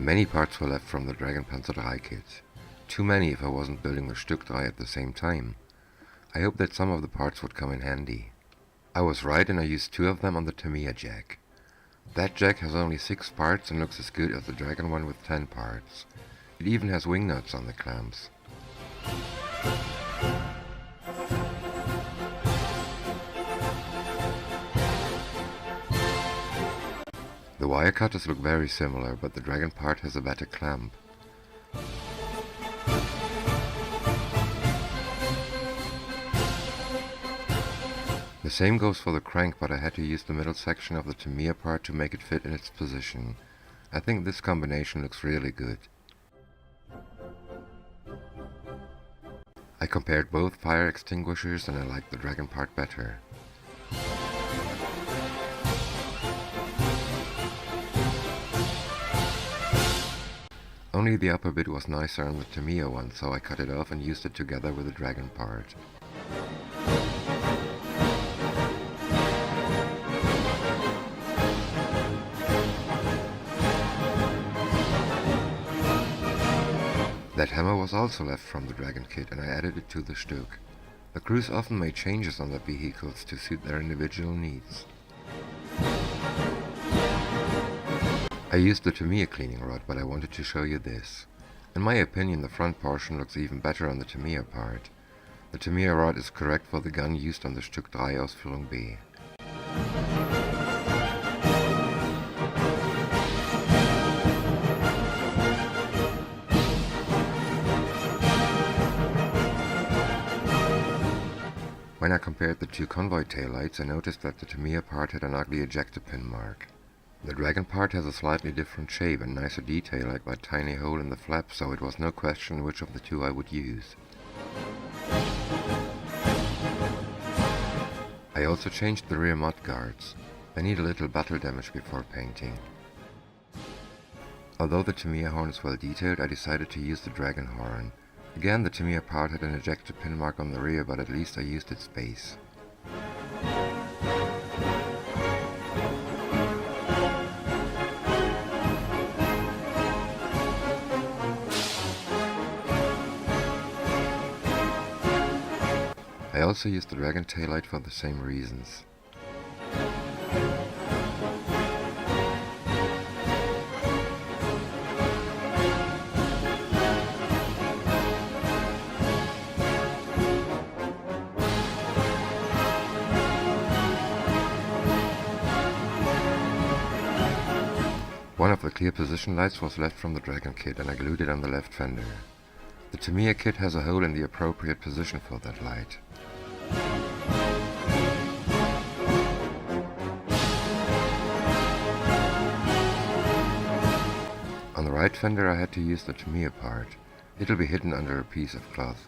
Many parts were left from the Dragon Panzer III kit. Too many if I wasn't building the StuG III at the same time. I hoped that some of the parts would come in handy. I was right, and I used 2 of them on the Tamiya jack. That jack has only 6 parts and looks as good as the Dragon one with 10 parts. It even has wing nuts on the clamps. The wire cutters look very similar, but the Dragon part has a better clamp. The same goes for the crank, but I had to use the middle section of the Tamiya part to make it fit in its position. I think this combination looks really good. I compared both fire extinguishers and I liked the Dragon part better. Only the upper bit was nicer on the Tamiya one, so I cut it off and used it together with the Dragon part. That hammer was also left from the Dragon kit, and I added it to the StuG. The crews often made changes on their vehicles to suit their individual needs. I used the Tamiya cleaning rod, but I wanted to show you this. In my opinion, the front portion looks even better on the Tamiya part. The Tamiya rod is correct for the gun used on the StuG III Ausführung B. When I compared the 2 convoy taillights, I noticed that the Tamiya part had an ugly ejector pin mark. The Dragon part has a slightly different shape and nicer detail like that tiny hole in the flap, so it was no question which of the 2 I would use. I also changed the rear mud guards. They need a little battle damage before painting. Although the Tamiya horn is well detailed, I decided to use the Dragon horn. Again, the Tamiya part had an ejector pin mark on the rear, but at least I used its base. I also used the Dragon taillight for the same reasons. One of the clear position lights was left from the Dragon kit, and I glued it on the left fender. The Tamiya kit has a hole in the appropriate position for that light. On the right fender I had to use the Tamiya part. It'll be hidden under a piece of cloth.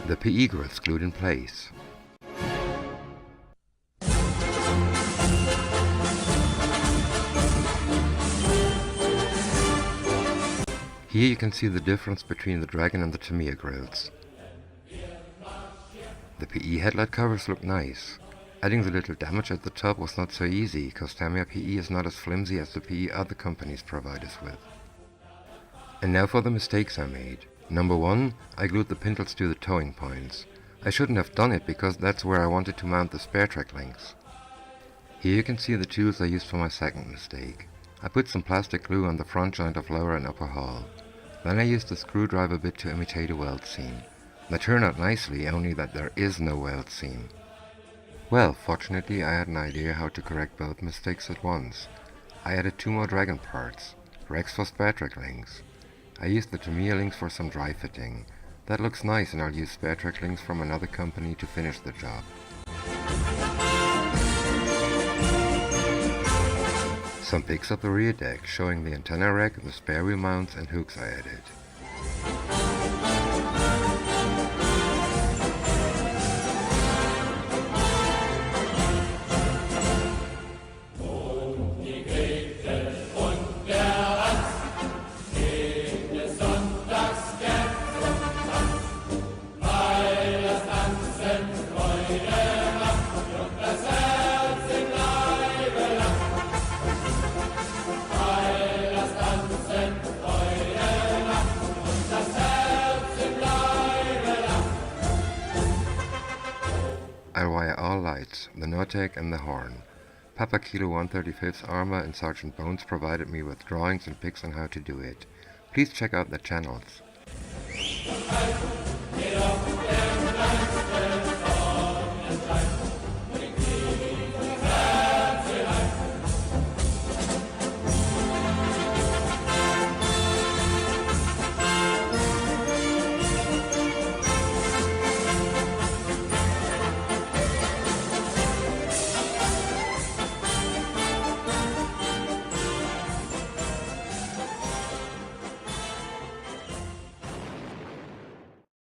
The PE grill's glued in place. Here you can see the difference between the Dragon and the Tamiya grills. The PE headlight covers look nice. Adding the little damage at the top was not so easy, cause Tamiya PE is not as flimsy as the PE other companies provide us with. And now for the mistakes I made. Number 1, I glued the pintles to the towing points. I shouldn't have done it because that's where I wanted to mount the spare track links. Here you can see the tools I used for my second mistake. I put some plastic glue on the front joint of lower and upper hull. Then I used a screwdriver bit to imitate a weld seam. They turn out nicely, only that there is no weld seam. Well, fortunately I had an idea how to correct both mistakes at once. I added 2 more Dragon parts, racks for spare track links. I used the Tamiya links for some dry fitting. That looks nice, and I'll use spare track links from another company to finish the job. Some pics of the rear deck, showing the antenna rack, the spare wheel mounts and hooks I added. Weil das Tanzen Freude macht und das fenders, the Nortec and the horn. Papa Kilo 135's Armor and Sergeant Bones provided me with drawings and pics on how to do it. Please check out the channels.